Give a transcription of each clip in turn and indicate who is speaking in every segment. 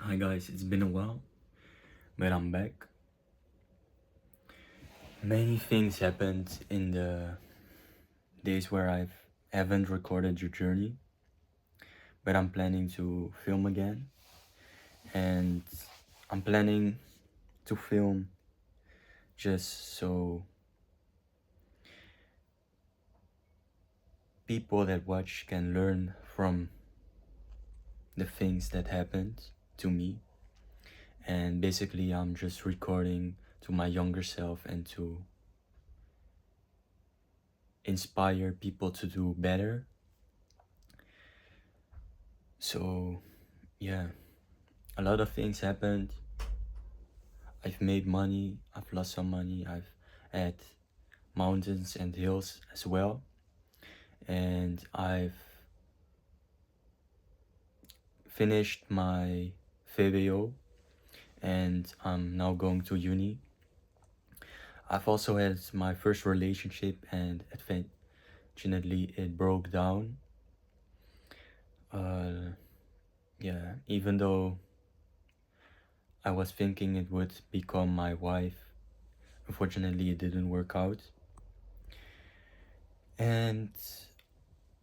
Speaker 1: Hi guys, it's been a while, but I'm back. Many things happened in the days where I haven't recorded your journey, but I'm planning to film again, and I'm planning to film just so people that watch can learn from the things that happened to me. And basically, I'm just recording to my younger self and to inspire people to do better. So, yeah, a lot of things happened. I've made money, I've lost some money, I've had mountains and hills as well. And I've finished my VWO and I'm now going to uni. I've also had my first relationship and unfortunately it broke down. Yeah, even though I was thinking it would become my wife, unfortunately it didn't work out. And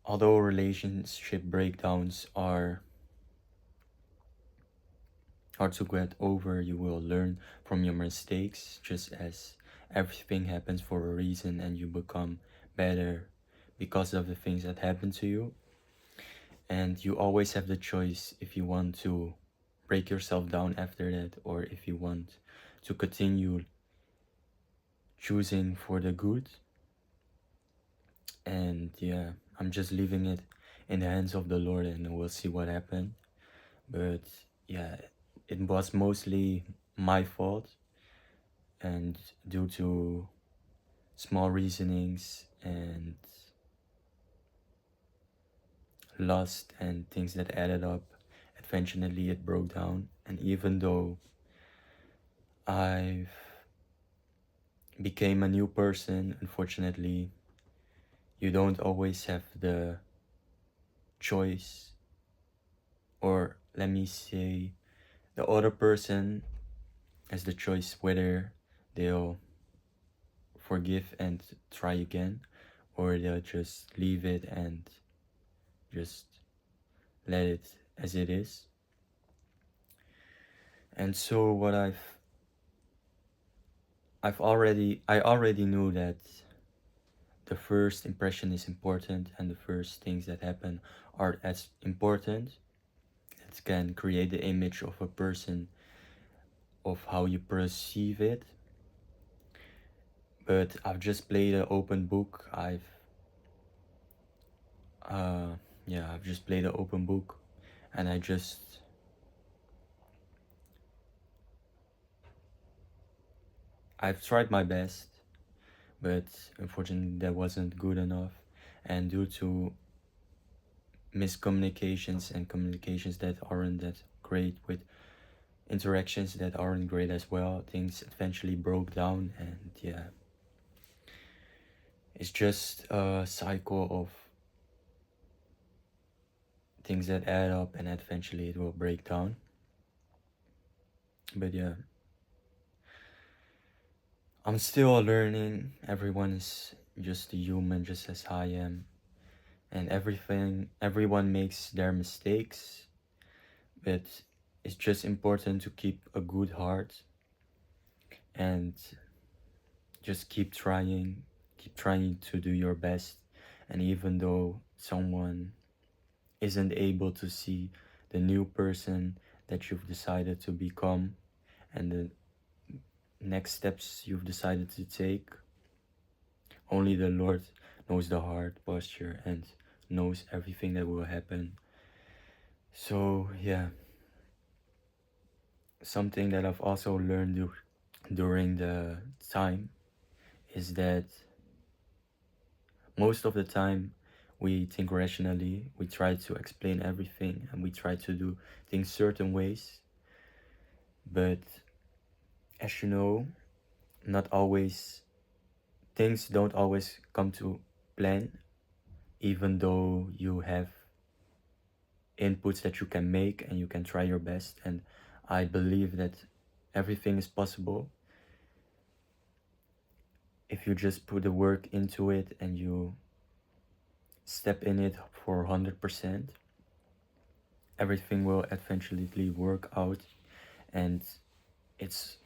Speaker 1: although relationship breakdowns are hard to get over, you will learn from your mistakes, just as everything happens for a reason and you become better because of the things that happen to you. And you always have the choice if you want to break yourself down after that or if you want to continue choosing for the good. And yeah, I'm just leaving it in the hands of the Lord and we'll see what happens. But yeah, it was mostly my fault, and due to small reasonings and lust and things that added up, eventually it broke down. And even though I became a new person, unfortunately, you don't always have the choice, or let me say, the other person has the choice whether they'll forgive and try again, or they'll just leave it and just let it as it is. And so what I already knew that the first impression is important and the first things that happen are as important. It can create the image of a person, of how you perceive it. But I've just played an open book. I've just played an open book, and I've tried my best, but unfortunately that wasn't good enough. And due to miscommunications and communications that aren't that great, with interactions that aren't great as well, things eventually broke down. And yeah, it's just a cycle of things that add up and eventually it will break down. But yeah, I'm still learning. Everyone is just a human, just as I am. And everyone makes their mistakes. But it's just important to keep a good heart and just keep trying to do your best. And even though someone isn't able to see the new person that you've decided to become and the next steps you've decided to take, only the Lord knows the heart posture and knows everything that will happen. So yeah, something that I've also learned during the time is that most of the time we think rationally, we try to explain everything and we try to do things certain ways. But as you know, not always, things don't always come to plan, even though you have inputs that you can make and you can try your best. And I believe that everything is possible if you just put the work into it and you step in it for 100%. Everything will eventually work out, and it's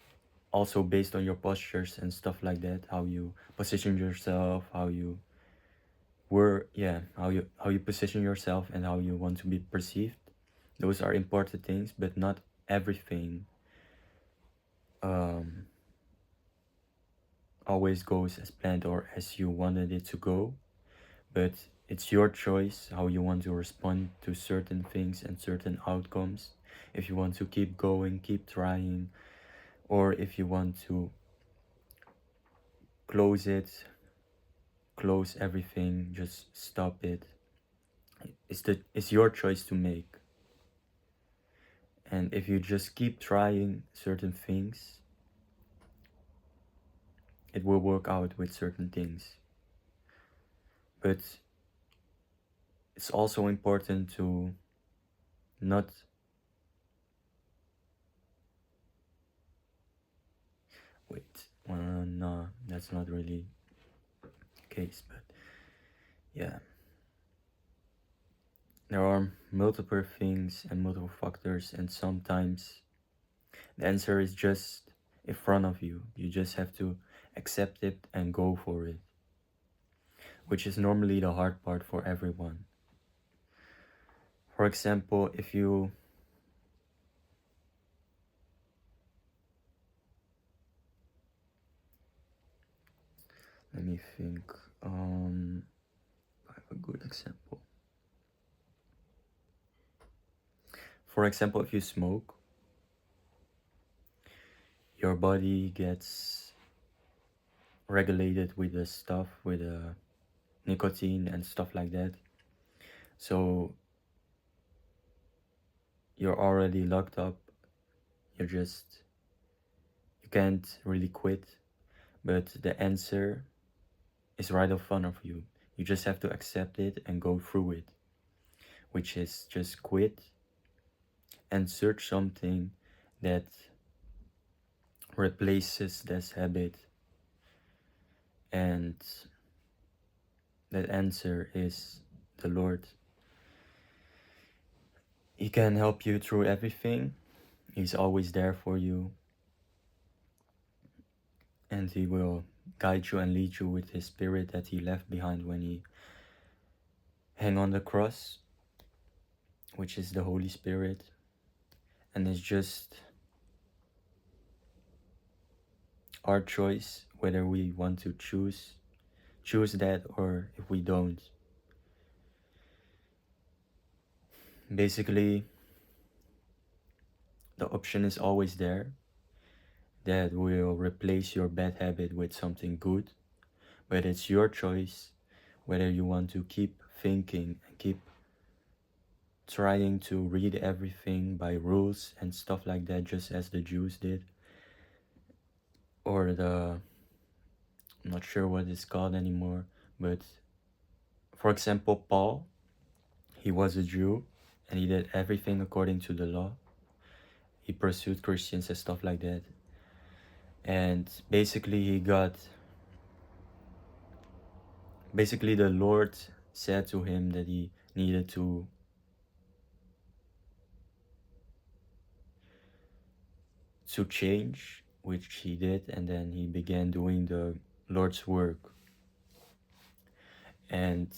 Speaker 1: also based on your postures and stuff like that, how you position yourself, how you position yourself and how you want to be perceived. Those are important things, but not everything um, always goes as planned or as you wanted it to go. But it's your choice how you want to respond to certain things and certain outcomes. If you want to keep going, keep trying, or if you want to close it, close everything, just stop it. It's your choice to make. And if you just keep trying certain things, it will work out with certain things. But it's also important to not wait. No, that's not really the case, but yeah. There are multiple things and multiple factors, and sometimes the answer is just in front of you. You just have to accept it and go for it, which is normally the hard part for everyone. For example, if you let me think, I have a good example. For example, if you smoke, your body gets regulated with the stuff, with the nicotine and stuff like that. So you're already locked up. You can't really quit. But the answer is right in front of you. You just have to accept it and go through it, which is just quit and search something that replaces this habit. And that answer is the Lord. He can help you through everything. He's always there for you. And he will guide you and lead you with his spirit that he left behind when he hung on the cross, which is the Holy Spirit. And it's just our choice whether we want to choose that or if we don't. Basically, the option is always there that will replace your bad habit with something good, but it's your choice whether you want to keep thinking and keep trying to read everything by rules and stuff like that, just as the Jews did, or I'm not sure what it's called anymore, but for example, Paul, he was a Jew and he did everything according to the law. He pursued Christians and stuff like that. And basically the Lord said to him that he needed to change, which he did, and then he began doing the Lord's work. And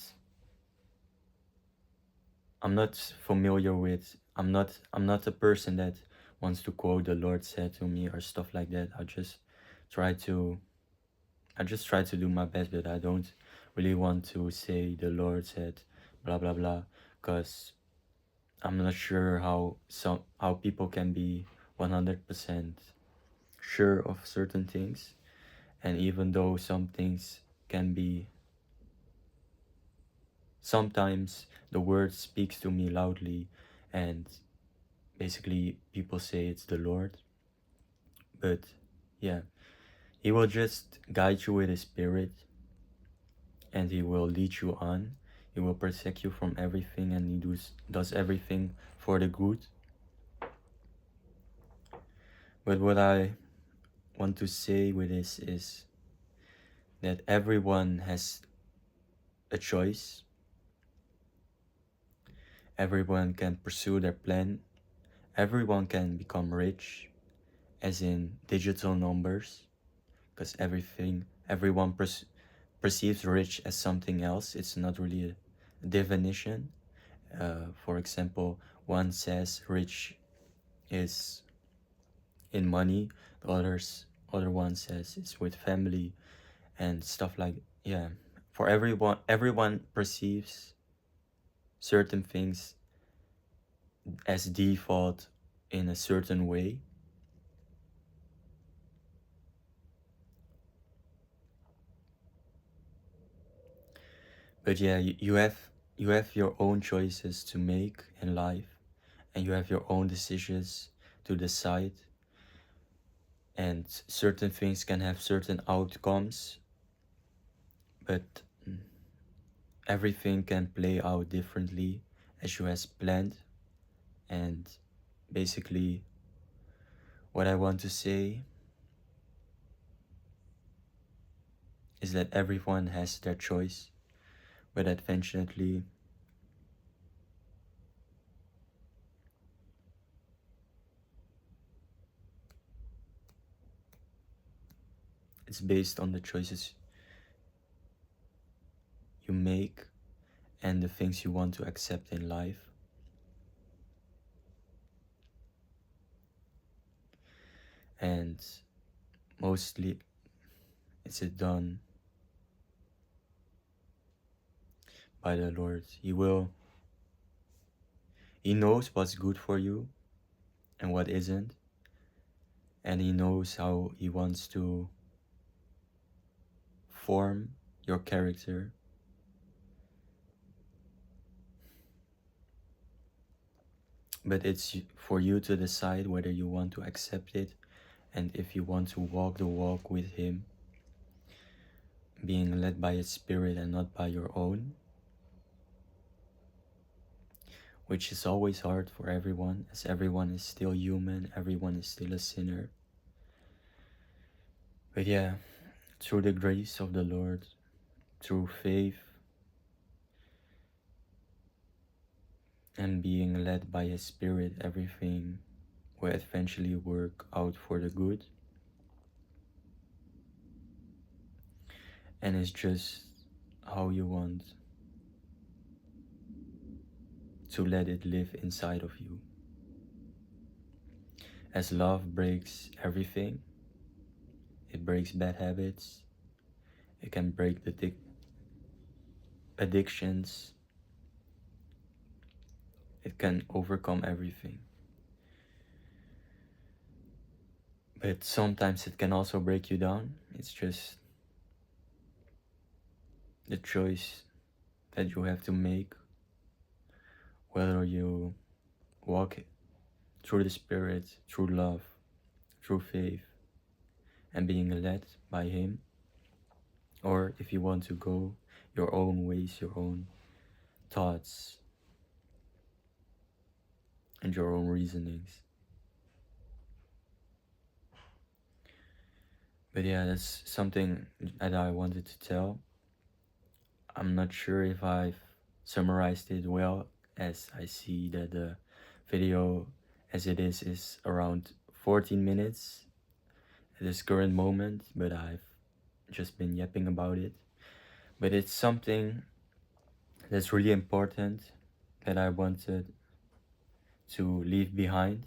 Speaker 1: I'm not a person that wants to quote the Lord said to me or stuff like that. I just try to do my best, but I don't really want to say the Lord said blah blah blah, because I'm not sure how people can be 100% sure of certain things. And even though some things can be, sometimes the word speaks to me loudly and basically people say it's the Lord. But yeah, he will just guide you with his spirit and he will lead you on. He will protect you from everything, and he does everything for the good. But what I want to say with this is that everyone has a choice. Everyone can pursue their plan. Everyone can become rich, as in digital numbers, because everyone perceives rich as something else. It's not really a definition. For example, one says rich is in money, the other one says it's with family and stuff like, yeah. For everyone perceives certain things as default in a certain way. But yeah, you have your own choices to make in life, and you have your own decisions to decide, and certain things can have certain outcomes, but everything can play out differently as you has planned. And basically, what I want to say is that everyone has their choice, but eventually it's based on the choices you make and the things you want to accept in life. And mostly it's done by the Lord. He knows what's good for you and what isn't, and He knows how He wants to form your character. But it's for you to decide whether you want to accept it, and if you want to walk the walk with Him, being led by His Spirit and not by your own, which is always hard for everyone, as everyone is still human, everyone is still a sinner. But yeah, through the grace of the Lord, through faith, and being led by His Spirit, everything will eventually work out for the good. And it's just how you want to let it live inside of you. As love breaks everything, it breaks bad habits, it can break the addictions, it can overcome everything. But sometimes it can also break you down. It's just the choice that you have to make, whether you walk through the Spirit, through love, through faith, and being led by Him, or if you want to go your own ways, your own thoughts, and your own reasonings. But yeah, that's something that I wanted to tell. I'm not sure if I've summarized it well, as I see that the video as it is around 14 minutes at this current moment, but I've just been yapping about it. But it's something that's really important that I wanted to leave behind,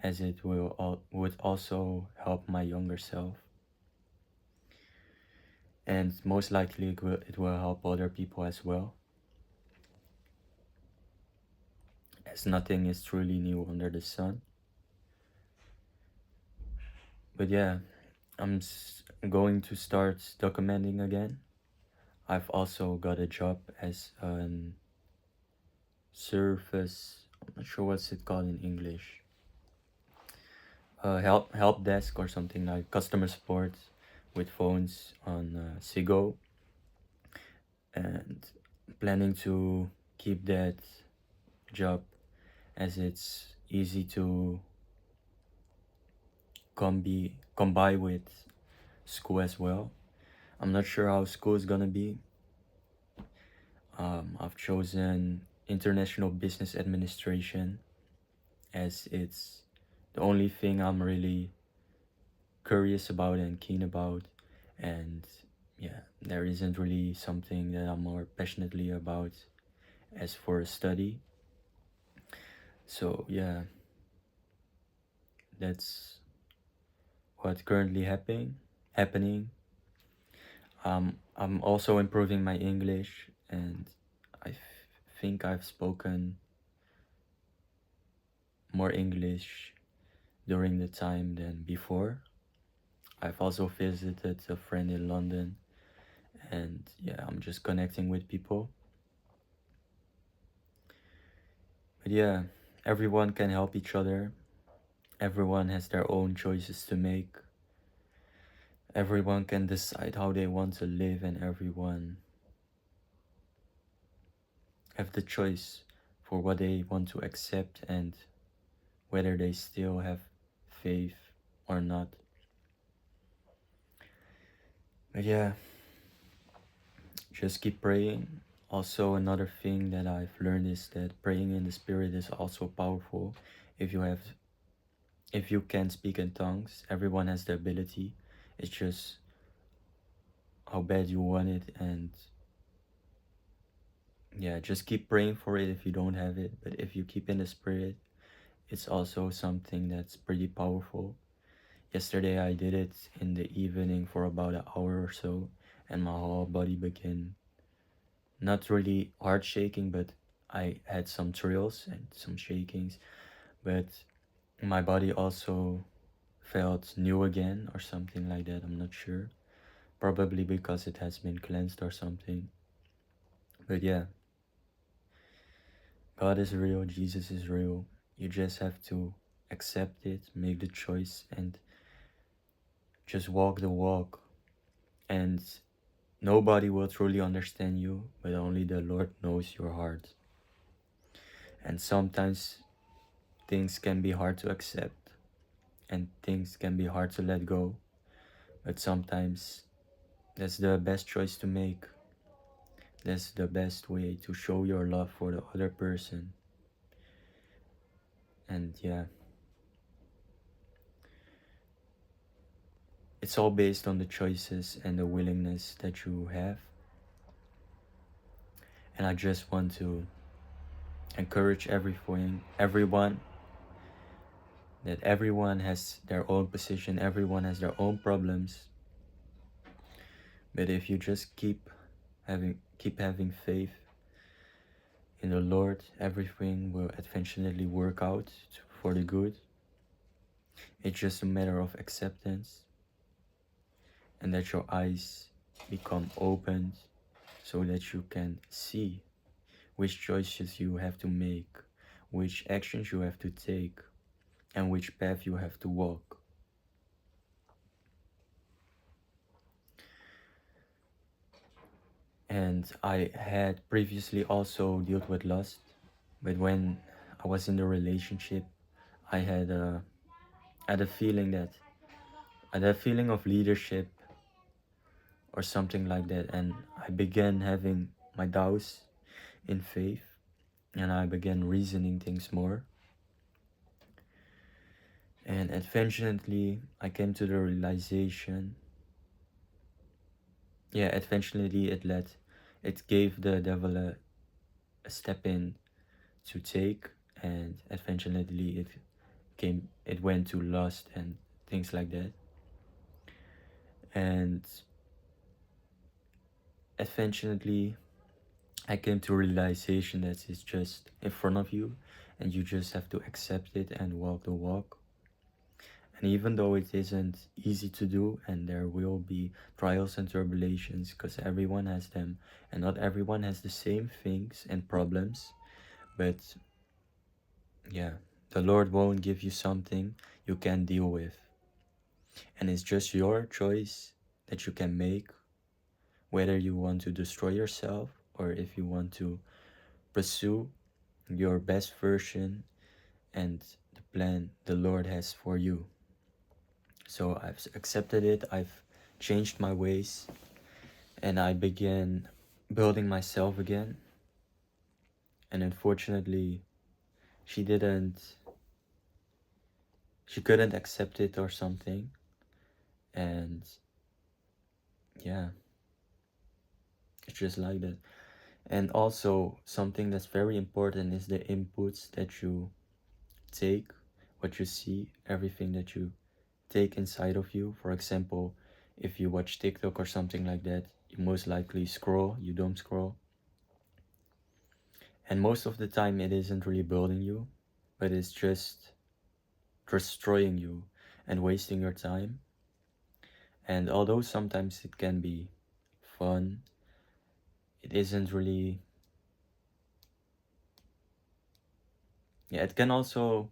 Speaker 1: as it would also help my younger self, and most likely it will help other people as well, as nothing is truly new under the sun. But yeah, I'm going to start documenting again. I've also got a job as an service, I'm not sure what's it called in English, help desk or something, like customer support with phones on Sigo, and planning to keep that job, as it's easy to come by with school as well. I'm not sure how school is gonna be. I've chosen International Business Administration as it's the only thing I'm really curious about and keen about. And yeah, there isn't really something that I'm more passionately about as for a study. So yeah, that's what's currently happening. I'm also improving my English, and think I've spoken more English during the time than before. I've also visited a friend in London, and yeah, I'm just connecting with people. But yeah, everyone can help each other. Everyone has their own choices to make. Everyone can decide how they want to live, and everyone have the choice for what they want to accept and whether they still have faith or not. But yeah, just keep praying. Also, another thing that I've learned is that praying in the spirit is also powerful. If you have, if you can speak in tongues, everyone has the ability. It's just how bad you want it, and yeah, just keep praying for it if you don't have it. But if you keep in the spirit, it's also something that's pretty powerful. Yesterday I did it in the evening for about an hour or so, and my whole body began not really hard shaking, but I had some thrills and some shakings, but my body also felt new again or something like that. I'm not sure. Probably because it has been cleansed or something. But yeah, God is real, Jesus is real. You just have to accept it, make the choice, and just walk the walk. And nobody will truly understand you, but only the Lord knows your heart. And sometimes things can be hard to accept, and things can be hard to let go, but sometimes that's the best choice to make. That's the best way to show your love for the other person. And yeah, it's all based on the choices and the willingness that you have. And I just want to encourage everyone that everyone has their own position, everyone has their own problems. But if you just keep having faith in the Lord, everything will eventually work out for the good. It's just a matter of acceptance, and that your eyes become opened so that you can see which choices you have to make, which actions you have to take, and which path you have to walk. And I had previously also dealt with lust, but when I was in the relationship, I had a feeling that I had a feeling of leadership or something like that, and I began having my doubts in faith, and I began reasoning things more. And eventually, I came to the realization. Yeah, eventually it gave the devil a step in to take, and eventually it went to lust and things like that. And eventually, I came to realization that it's just in front of you, and you just have to accept it and walk the walk. And even though it isn't easy to do, and there will be trials and tribulations, because everyone has them, and not everyone has the same things and problems, but yeah, the Lord won't give you something you can't deal with. And it's just your choice that you can make, whether you want to destroy yourself or if you want to pursue your best version and the plan the Lord has for you. So I've accepted it, I've changed my ways, and I began building myself again. And unfortunately, she didn't, she couldn't accept it or something. And yeah, it's just like that. And also, something that's very important is the inputs that you take, what you see, everything that you take inside of you. For example, if you watch TikTok or something like that, you most likely scroll, you don't scroll. And most of the time, it isn't really building you, but it's just destroying you and wasting your time. And although sometimes it can be fun, it isn't really. Yeah, it can also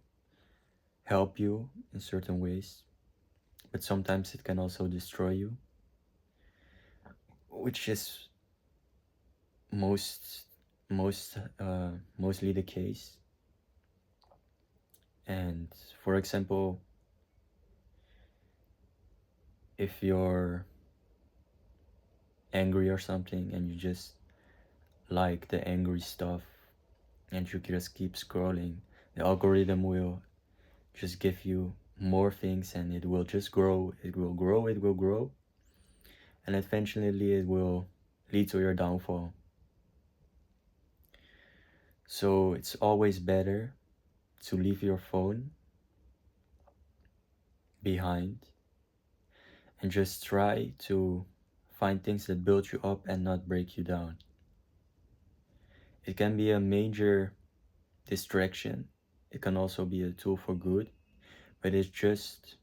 Speaker 1: help you in certain ways, but sometimes it can also destroy you, which is most mostly the case. And for example, if you're angry or something and you just like the angry stuff and you just keep scrolling, the algorithm will just give you more things and it will just grow, it will grow, it will grow, and eventually it will lead to your downfall. So it's always better to leave your phone behind and just try to find things that build you up and not break you down. It can be a major distraction. It can also be a tool for good, but it's just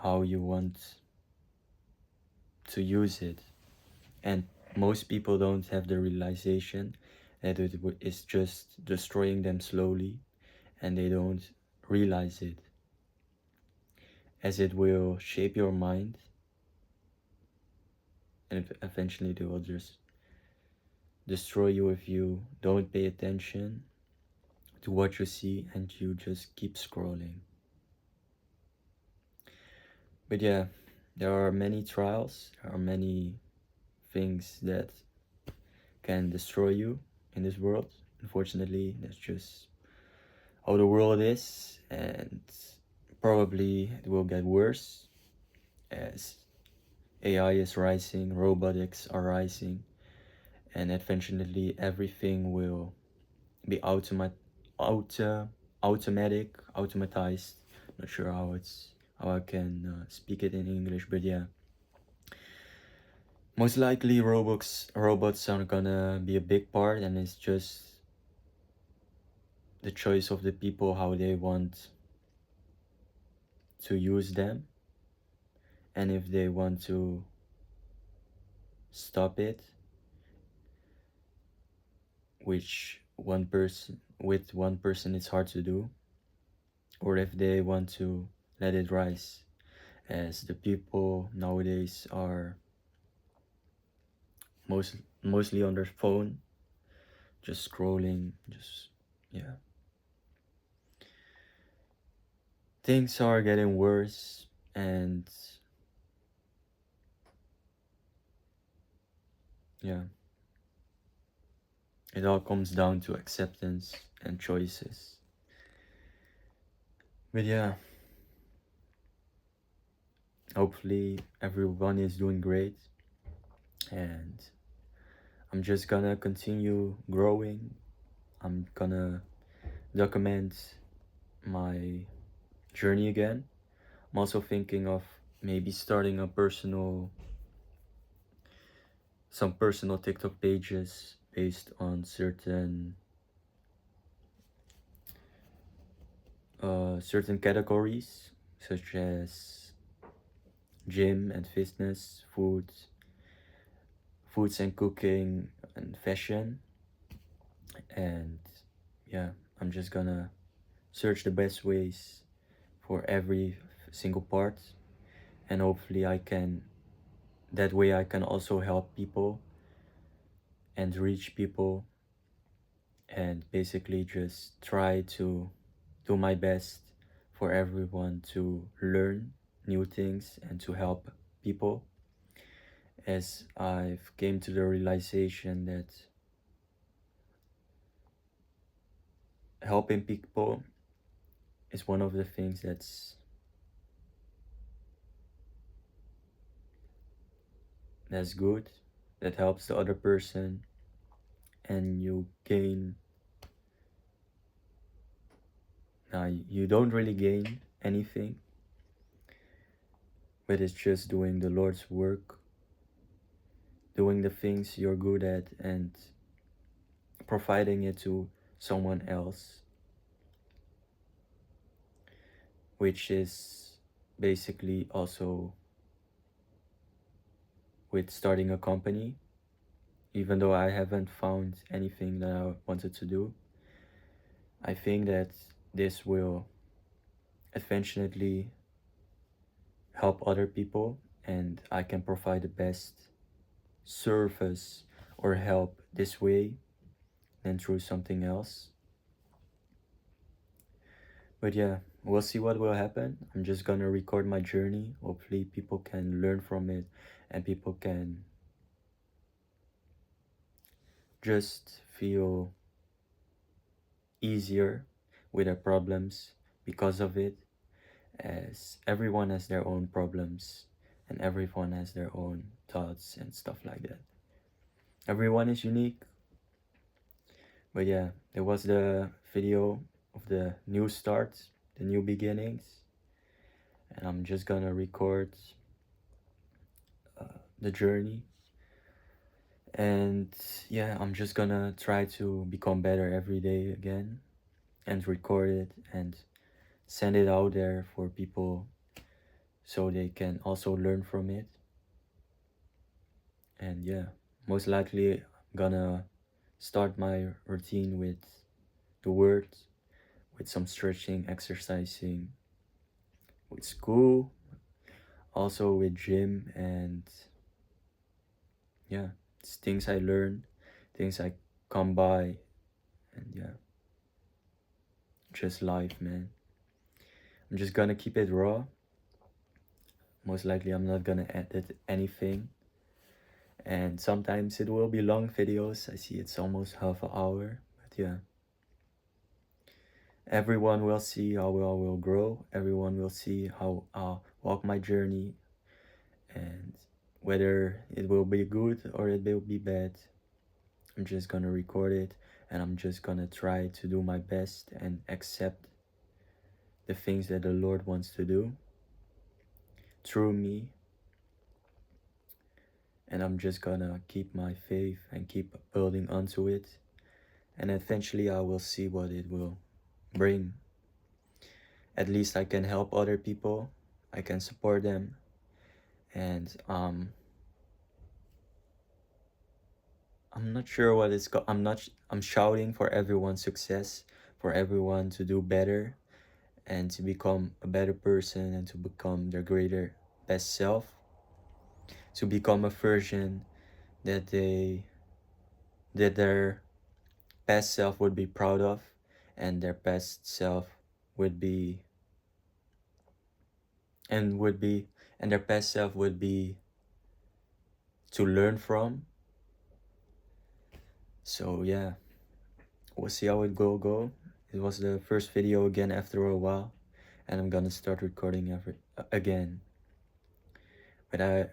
Speaker 1: how you want to use it. And most people don't have the realization that it is just destroying them slowly and they don't realize it, as it will shape your mind and eventually they will just destroy you if you don't pay attention to what you see and you just keep scrolling. But yeah, there are many trials, there are many things that can destroy you in this world. Unfortunately, that's just how the world is, and probably it will get worse as AI is rising, robotics are rising, and eventually everything will be automatic, automatized. Not sure how I can speak it in English, but yeah. Most likely robots are gonna be a big part, and it's just the choice of the people how they want to use them, and if they want to stop it, which one person it's hard to do, or if they want to let it rise, as the people nowadays are mostly on their phone, just scrolling, just yeah. Things are getting worse, and yeah, it all comes down to acceptance and choices. But yeah, hopefully everyone is doing great, and I'm just gonna continue growing. I'm gonna document my journey again. I'm also thinking of maybe starting some personal TikTok pages based on certain categories, such as gym and fitness, foods and cooking and fashion. And yeah, I'm just gonna search the best ways for every single part, and hopefully that way I can also help people and reach people, and basically just try to do my best for everyone to learn new things and to help people, as I've came to the realization that helping people is one of the things that's good, that helps the other person, and you gain. You don't really gain anything, but it's just doing the Lord's work, doing the things you're good at, and providing it to someone else, which is basically also with starting a company. Even though I haven't found anything that I wanted to do, I think that this will eventually help other people, and I can provide the best service or help this way than through something else. But yeah, we'll see what will happen. I'm just gonna record my journey. Hopefully people can learn from it and people can just feel easier with their problems because of it, as everyone has their own problems and everyone has their own thoughts and stuff like that. Everyone is unique. But yeah, it was the video of the new start, the new beginnings, and I'm just gonna record the journey. And yeah, I'm just gonna try to become better every day again and record it and send it out there for people so they can also learn from it. And yeah, most likely I'm gonna start my routine with the words, with some stretching, exercising, with school, also with gym, and yeah, it's things I learn, things I come by, and yeah, just life, man. I'm just gonna keep it raw. Most likely I'm not gonna edit anything, and sometimes it will be long videos. I see it's almost half an hour, but yeah, everyone will see how I will grow. Everyone will see how I'll walk my journey, and whether it will be good or it will be bad, I'm just gonna record it, and I'm just gonna try to do my best and accept the things that the Lord wants to do through me. And I'm just gonna keep my faith and keep building onto it, and eventually I will see what it will bring. At least I can help other people, I can support them, and I'm not sure what it's called. I'm shouting for everyone's success, for everyone to do better and to become a better person and to become their greater best self, to become a version that their best self would be proud of, and their best self would be and would be and their best self would be to learn from. So yeah, we'll see how it go. It was the first video again after a while, and I'm gonna start recording again. But I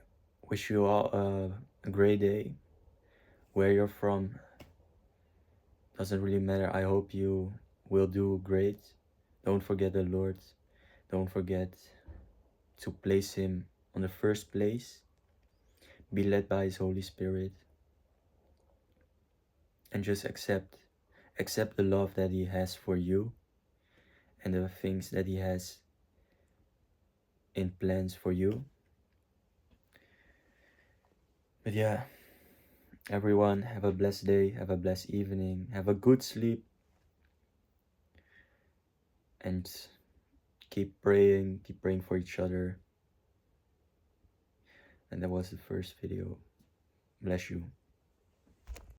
Speaker 1: wish you all a great day. Where you're from doesn't really matter. I hope you will do great. Don't forget the Lord. Don't forget to place Him on the first place. Be led by His Holy Spirit, and just accept the love that He has for you and the things that He has in plans for you. But yeah, everyone, have a blessed day, have a blessed evening, have a good sleep, and keep praying for each other. And that was the first video. Bless you.